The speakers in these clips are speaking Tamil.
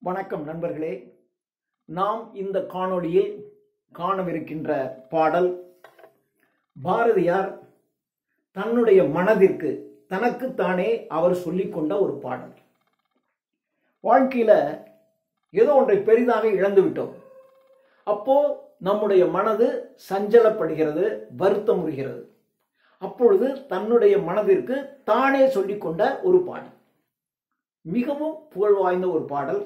வணக்கம் நண்பர்களே. நாம் இந்த காணொளியில் காணவிருக்கின்ற பாடல் பாரதியார் தன்னுடைய மனதிற்கு தனக்குத்தானே அவர் சொல்லிக்கொண்ட ஒரு பாடல். வாழ்க்கையில ஏதோ ஒன்றை பெரிதாக இழந்து விட்டோம். அப்போ நம்முடைய மனது சஞ்சலப்படுகிறது, வருத்தமுறுகிறது. அப்பொழுது தன்னுடைய மனதிற்கு தானே சொல்லிக்கொண்ட ஒரு பாடல், மிகவும் புகழ் வாய்ந்த ஒரு பாடல்.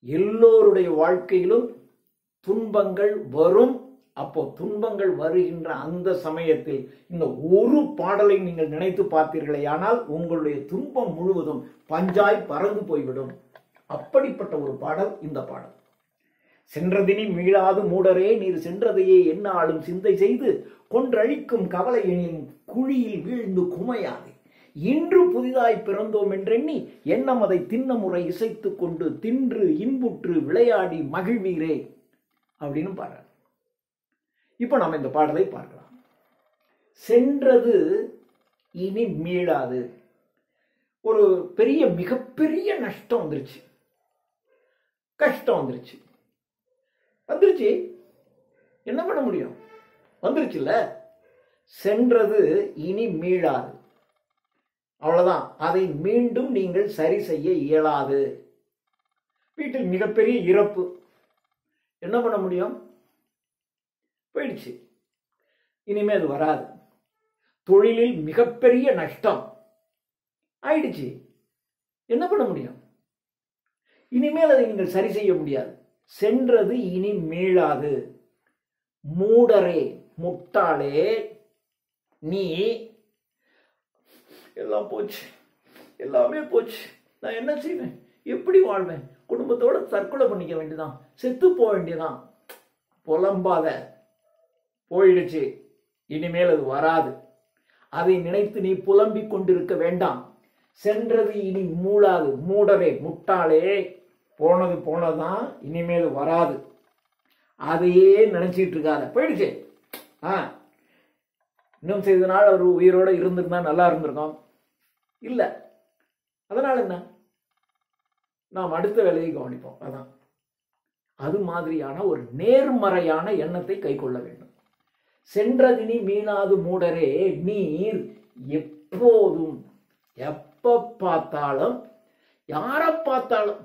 எல்லோருடைய வாழ்க்கையிலும் துன்பங்கள் வரும். அப்போ துன்பங்கள் வருகின்ற அந்த சமயத்தில் இந்த ஒரு பாடலை நீங்கள் நினைத்து பார்த்தீர்களே ஆனால் உங்களுடைய துன்பம் முழுவதும் பஞ்சாய் பறந்து போய்விடும். அப்படிப்பட்ட ஒரு பாடல் இந்த பாடல். சென்றதினி மீளாது மூடரே நீர் சென்றதையே எந்நாளும் சிந்தை செய்து கொன்றழிக்கும் கவலையெனின் குழியில் வீழ்ந்து குமையாதே. இன்று புதிதாய் பிறந்தோம் என்றெண்ணி எண்ணம் அதை தின்ன முறை இசைத்து கொண்டு தின்று இன்புற்று விளையாடி மகிழ்வீரே அப்படின்னு பாடுறார். இப்போ நம்ம இந்த பாடலை பார்க்கலாம். சென்றது இனி மீளாது. ஒரு பெரிய மிகப்பெரிய நஷ்டம் வந்துருச்சு, கஷ்டம் வந்துருச்சு. என்ன பண்ண முடியும்? வந்துருச்சுல்ல. சென்றது இனி மீளாது. அவ்வளவுதான். அதை மீண்டும் நீங்கள் சரி செய்ய இயலாது. வீட்டில் மிகப்பெரிய இறப்பு, என்ன பண்ண முடியும்? போயிடுச்சு, இனிமே அது வராது. தொழிலில் மிகப்பெரிய நஷ்டம் ஆயிடுச்சு, என்ன பண்ண முடியும்? இனிமேல் அதை நீங்கள் சரி செய்ய முடியாது. சென்றது இனி மீளாது. மூடரே, முட்டாளே, நீ எல்லாம் போச்சு, எல்லாமே போச்சு, நான் என்ன செய்வேன், எப்படி வாழ்வேன், குடும்பத்தோட தற்கொலை பண்ணிக்க வேண்டியதான், செத்து போக வேண்டியதான். புலம்பாத, போயிடுச்சு, இனிமேல் அது வராது. அதை நினைத்து நீ புலம்பிக் கொண்டிருக்க வேண்டாம். சென்றது இனி மூளாது. மூடரே, முட்டாளே, போனது போனதுதான், இனிமேல் வராது. அதையே நினைச்சிட்டு இருக்காத. போயிடுச்சு. இன்னும் செய்த நாள் அவர் உயிரோட இருந்திருந்தா நல்லா இருந்திருக்கோம். இல்ல, அதனால என்ன, நாம் அடுத்த வேலையை கவனிப்போம். அதான் அது மாதிரியான ஒரு நேர்மறையான எண்ணத்தை கை கொள்ள வேண்டும். சென்றதினி மீளாது மூடரே நீர் எப்போதும், எப்ப பார்த்தாலும், யாரை பார்த்தாலும்,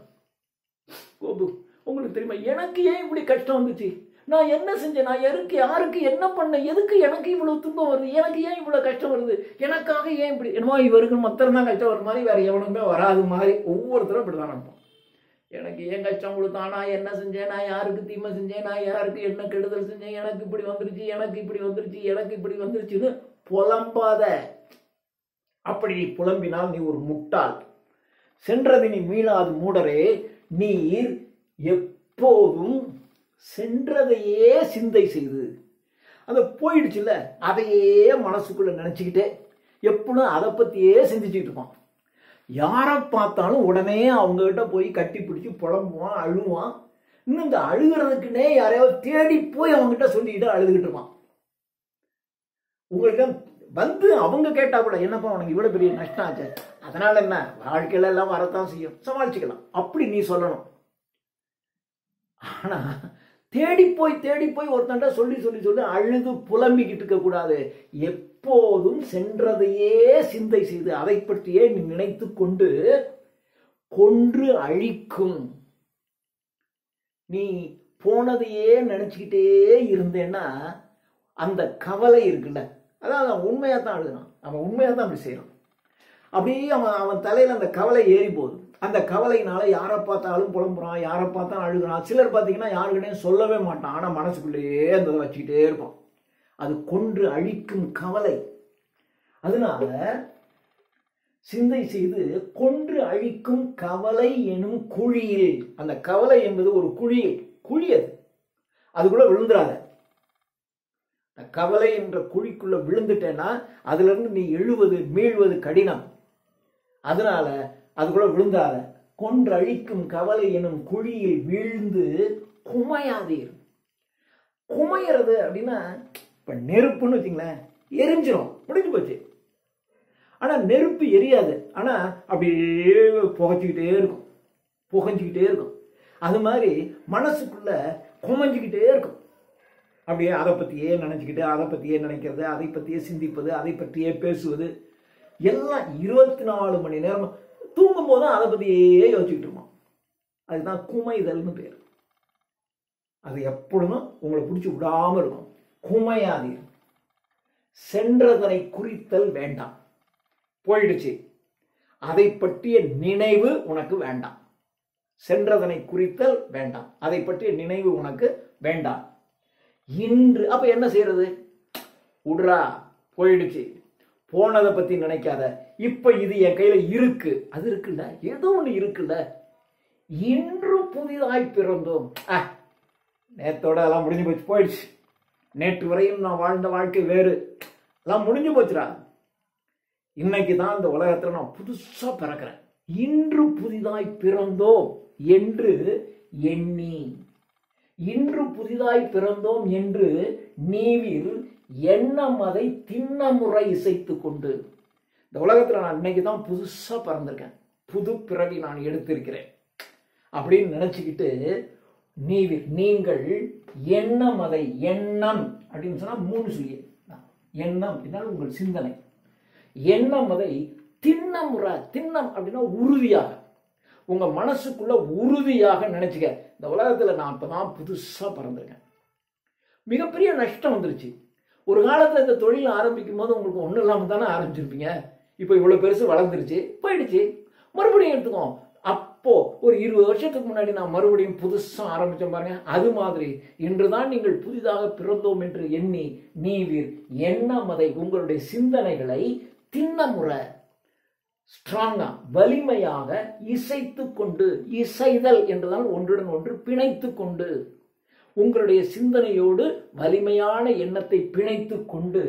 உங்களுக்கு தெரியுமா எனக்கு ஏன் இப்படி கஷ்டம் வந்துச்சு, நான் என்ன செஞ்சேன், நான் யாருக்கு என்ன பண்ணேன், எதுக்கு எனக்கு இவ்வளவு துன்பம் வருது, எனக்கு ஏன் இவ்வளவு கஷ்டம் வருது, எனக்காக ஏன் இப்படி, என்னமோ இவருக்கு மொத்தம் தான் கஷ்டம் வர மாதிரி வேற எவனுமே வராது மாதிரி ஒவ்வொருத்தரும் இப்படிதான் நினைப்போம். எனக்கு ஏன் கஷ்டம் கொடுத்தான், நான் என்ன செஞ்சேன், நான் யாருக்கு தீமை செஞ்சேன், நான் யாருக்கு என்ன கெடுதல் செஞ்சேன், எனக்கு இப்படி வந்துருச்சு, எனக்கு இப்படி வந்துருச்சு, எனக்கு இப்படி வந்துருச்சுன்னு புலம்பாத. அப்படி நீ புலம்பினால் நீ ஒரு முட்டாள். சென்றதினி மீளாது மூடரே நீர் எப்போதும் சென்றதையே சிந்தை செய்து, அது போயிடுச்சுல்ல, அதையே மனசுக்குள்ள நினைச்சுக்கிட்டே எப்பவும் அதை பத்தியே சிந்திச்சுட்டு இருப்பான். யாரை பார்த்தாலும் உடனே அவங்க கிட்ட போய் கட்டி பிடிச்சி புலம்புவான், அழுவான். இன்னும் இந்த அழுகிறதுக்குன்னே யாரையாவது தேடி போய் அவங்க கிட்ட சொல்லிக்கிட்டு அழுதுகிட்டு இருப்பான். உங்கள்கிட்ட வந்து அவங்க கேட்டா கூட, என்னப்பா உனக்கு இவ்வளவு பெரிய நஷ்டம் ஆச்சு, அதனால என்ன, வாழ்க்கையில எல்லாம் வரத்தான் செய்யும், சமாளிச்சுக்கலாம், அப்படி நீ சொல்லணும். ஆனா தேடி போய் ஒருத்தன்ட்ட சொல்லி அழுது புலம்பிக்கிட்டு இருக்க கூடாது. எப்போதும் சென்றதையே சிந்தை செய்து அதை பற்றியே நீ நினைத்து கொண்டு கொன்று அழிக்கும். நீ போனதையே நினைச்சுக்கிட்டே இருந்தேன்னா அந்த கவலை இருக்குல்ல, அதாவது அவன் உண்மையா தான் அழுகிறான், அவன் உண்மையா தான் அப்படி செய்யறான். அப்படியே அவன் தலையில அந்த கவலை ஏறி போகுது. அந்த கவலையினால யாரை பார்த்தாலும் புலம்புறான், யாரை பார்த்தாலும் அழுகிறான். சிலர் பார்த்தீங்கன்னா யாருக்கிட்டையும் சொல்லவே மாட்டான், ஆனா மனசுக்குள்ளேயே அந்த வச்சுக்கிட்டே இருப்பான். அது கொன்று அழிக்கும் கவலை. அதனால சிந்தை செய்து கொன்று அழிக்கும் கவலை எனும் குழியில், அந்த கவலை என்பது ஒரு குழி, அதுக்குள்ள விழுந்துடாத. கவலை என்ற குழிக்குள்ள விழுந்துட்டேன்னா அதுல இருந்து நீ மீழ்வது கடினம். அதனால அதுக்குள்ள விழுந்தாத. கொன்றழிக்கும் கவலை எனும் குழியில் வீழ்ந்து குமையாதீர். குமையறது அப்படின்னா, இப்ப நெருப்புன்னு வச்சுங்களேன், எரிஞ்சிரும், முடிஞ்சு போச்சு. ஆனா நெருப்பு எரியாது, ஆனா அப்படியே புகைச்சிக்கிட்டே இருக்கும். புகஞ்சிக்கிட்டே இருக்கும். அது மாதிரி மனசுக்குள்ள குமஞ்சிக்கிட்டே இருக்கும். அப்படியே அதை பற்றியே நினச்சிக்கிட்டு, அதை பற்றியே நினைக்கிறது, அதை பற்றியே சிந்திப்பது, அதை பற்றியே பேசுவது, எல்லாம் 24 மணி நேரம் தூங்கும் போதும் அதை பற்றியே யோசிச்சுக்கிட்டு இருப்போம். அதுதான் குமைதல்னு பேர். அது எப்பொழுதும் உங்களை பிடிச்சி விடாமல் இருக்கும். குமையாதீர். சென்றதனை குறித்தல் வேண்டாம். போயிடுச்சு, அதை பற்றிய நினைவு உனக்கு வேண்டாம். சென்றதனை குறித்தல் வேண்டாம், அதை பற்றிய நினைவு உனக்கு வேண்டாம். இன்று அப்ப என்ன செய்யறது? உட்ரா, போயிடுச்சு, போனதை பத்தி நினைக்காத. இப்ப இது என் கையில இருக்கு, அது இருக்குல்ல, ஏதோ ஒண்ணு இருக்குல்ல. இன்று புதிதாய் பிறந்தோம். நேத்தோட எல்லாம் முடிஞ்சு போச்சு, போயிடுச்சு. நேற்று வரையும் நான் வாழ்ந்த வாழ்க்கை வேறு, எல்லாம் முடிஞ்சு போச்சுடா. இன்னைக்கு தான் இந்த உலகத்துல நான் புதுசா பிறக்கிறேன். இன்று புதிதாய் பிறந்தோம் என்று எண்ணி, இன்று புதிதாய் பிறந்தோம் என்று நீவில் எண்ணம் அதை திண்ணமுறை இசைத்து கொண்டு. இந்த உலகத்துல நான் இன்னைக்கு தான் புதுசா பிறந்திருக்கேன், புது பிறவி நான் எடுத்திருக்கிறேன் அப்படின்னு நினைச்சுக்கிட்டு நீவில் நீங்கள் எண்ணம் அதை, எண்ணம் அப்படின்னு சொன்னா 3 சொல்லி எண்ணம் அப்படின்னா உங்கள் சிந்தனை. எண்ணம் அதை திண்ணமுறை, திண்ணம் அப்படின்னா உறுதியாக, உங்க மனசுக்குள்ள உறுதியாக நினைச்சுக்க. இந்த உலகத்துல நான் இப்பதான் புதுசா பிறந்திருக்கேன். மிகப்பெரிய நஷ்டம் வந்துருச்சு. ஒரு காலத்துல இந்த தொழில் ஆரம்பிக்கும் போது உங்களுக்கு ஒன்றும் இல்லாம தானே ஆரம்பிச்சிருப்பீங்க. இப்போ இவ்வளவு பெருசு வளர்ந்துருச்சு, போயிடுச்சு, மறுபடியும் எடுத்துக்கோம். அப்போ ஒரு 20 வருஷத்துக்கு முன்னாடி நான் மறுபடியும் புதுசா ஆரம்பிச்சேன் பாருங்க. அது மாதிரி இன்றுதான் நீங்கள் புதிதாக பிறந்தோம் என்று எண்ணி நீவீர் எண்ணம் அதை, உங்களுடைய சிந்தனைகளை திண்ணமுறை, ஸ்ட்ராங்கா, வலிமையாக இசைத்து கொண்டு. இசைதல் என்றுதான் ஒன்றுடன் ஒன்று பிணைத்து கொண்டு, உங்களுடைய சிந்தனையோடு வலிமையான எண்ணத்தை பிணைத்து கொண்டு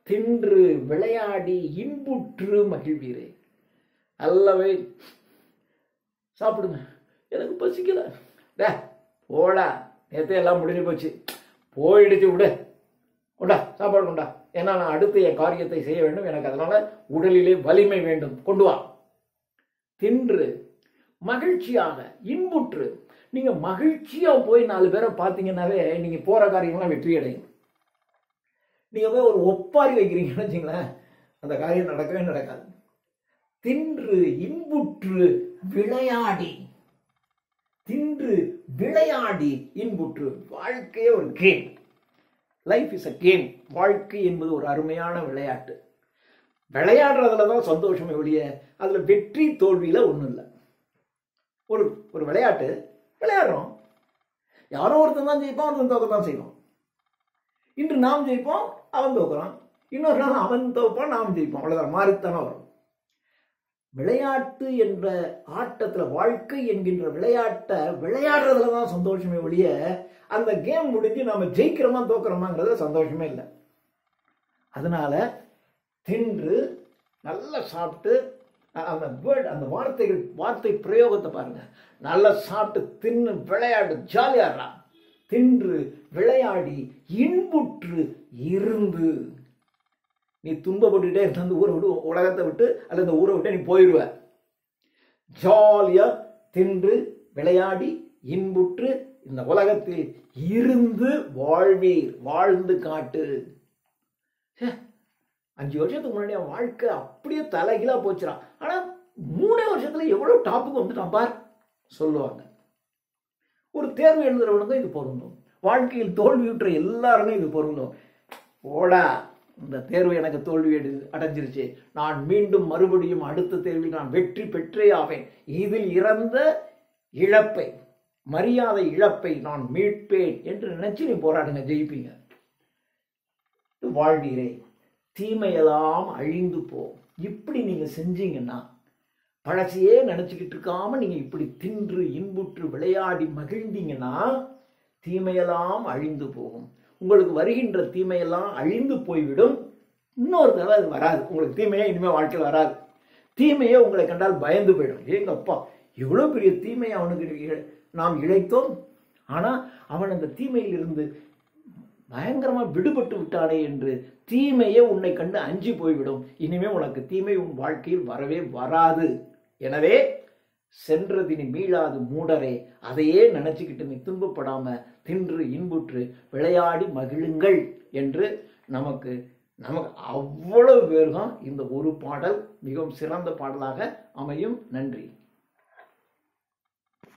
தின்று விளையாடி இன்புற்று மகிழ்வீரே. அல்லவே சாப்பிடுங்க, எனக்கு பசிக்கல, போடா, நேற்று எல்லாம் முடிஞ்சு போச்சு, போயிடுச்சு, விடு, கொண்டா சாப்பாடு கொண்டா, ஏன்னா நான் அடுத்து என் காரியத்தை செய்ய வேண்டும், எனக்கு அதனால உடலிலே வலிமை வேண்டும், கொண்டு வா. தின்று மகிழ்ச்சியாக இன்புற்று. நீங்க மகிழ்ச்சியா போய் 4 பேரை பார்த்தீங்கன்னாவே நீங்க போற காரியம்லாம் வெற்றி அடையும். நீங்க போய் ஒரு ஒப்பாரி வைக்கிறீங்கன்னு வச்சுங்களேன், அந்த காரியம் நடக்கவே நடக்காது. தின்று இன்புற்று விளையாடி, தின்று விளையாடி இன்புற்று. வாழ்க்கையே ஒரு game. Life is a game. வாழ்க்கை என்பது ஒரு அருமையான விளையாட்டு. விளையாடுறதுல தான் சந்தோஷமே ஒழிய அதுல வெற்றி தோல்வியில ஒன்றும் இல்லை. ஒரு ஒரு விளையாட்டு விளையாடுறோம், யாரோ ஒருத்தன் தான் ஜெயிப்பான், ஒருத்தன் தோக்க தான் செய்வோம். இன்று நாம் ஜெயிப்போம், அவன் தோக்குறான். இன்னொரு நாள் அவன் தோப்பான், நாம் ஜெயிப்போம். அவ்வளவுதான், மாறித்தானே வரும். விளையாட்டு என்ற ஆட்டத்துல, வாழ்க்கை என்கின்ற விளையாட்டை விளையாடுறதுல தான் சந்தோஷமே ஒழிய அந்த கேம் முடிஞ்சு நம்ம ஜெயிக்கிறோமா தோக்குறோமாங்கிறத சந்தோஷமே இல்லை. அதனால தின்று நல்லா சாப்பிட்டு, அந்த வேர்ட், அந்த வார்த்தைகள், வார்த்தை பிரயோகத்தை பாருங்க. நல்லா சாப்பிட்டு தின்னு விளையாடு, ஜாலியாடுறா. தின்று விளையாடி இன்புற்று இருந்து. நீ துன்பப்பட்டுட்டே இருந்த அந்த ஊரை விட்டு, உலகத்தை விட்டு அல்லது இந்த ஊரை விட்டு நீ போயிடுவ. ஜாலியா தின்று விளையாடி இன்புற்று இந்த உலகத்தில் இருந்து வாழ்வீர், வாழ்ந்து காட்டு. 5 வருஷத்துக்கு முன்னாடி அவன் வாழ்க்கை அப்படியே தலைகீழா போச்சுறான். ஆனா 3 வருஷத்துல எவ்வளவு டாப்புக்கு வந்துட்டான் பார் சொல்லுவாங்க. ஒரு தேர்வு எழுதுறவனுக்கும் இது பொருந்தும், வாழ்க்கையில் தோல்வியுற்ற எல்லாருக்கும் இது பொருந்தும். ஓடா, இந்த தேர்வு எனக்கு தோல்வி அடைஞ்சிருச்சு, நான் மீண்டும் மறுபடியும் அடுத்த தேர்வில் நான் வெற்றி பெற்றே ஆவேன். இதில் இறந்த இழப்பை, மரியாதை இழப்பை நான் மீட்பேன் என்று நினைச்சு நீ போராடுங்க, ஜெயிப்பீங்க. வாழ்வீரே, தீமையெல்லாம் அழிந்து போ. இப்படி நீங்க செஞ்சீங்கன்னா, பழசையே நினைச்சுக்கிட்டு இருக்காம நீங்க இப்படி தின்று இன்புற்று விளையாடி மகிழ்ந்தீங்கன்னா தீமையெல்லாம் அழிந்து போகும். உங்களுக்கு வருகின்ற தீமையெல்லாம் அழிந்து போய்விடும். இன்னொரு தடவை அது வராது. உங்களுக்கு தீமையே இனிமேல் வாழ்க்கையில் வராது. தீமையே உங்களை கண்டால் பயந்து போயிடும். எங்க அப்பா எவ்வளோ பெரிய தீமையை அவனுக்கு நாம் இழைத்தோம், ஆனால் அவன் அந்த தீமையில் இருந்து பயங்கரமா விடுபட்டு விட்டானே என்று தீமையே உன்னை கண்டு அஞ்சி போய்விடும். இனிமே உனக்கு தீமை உன் வாழ்க்கையில் வரவே வராது. எனவே சென்றதினி மீளாது மூடரே, அதையே நினைச்சுக்கிட்டு நீ துன்பப்படாம தின்று இன்புற்று விளையாடி மகிழுங்கள் என்று நமக்கு அவ்வளவு பேருக்கும் இந்த ஒரு பாடல் மிகவும் சிறந்த பாடலாக அமையும். நன்றி.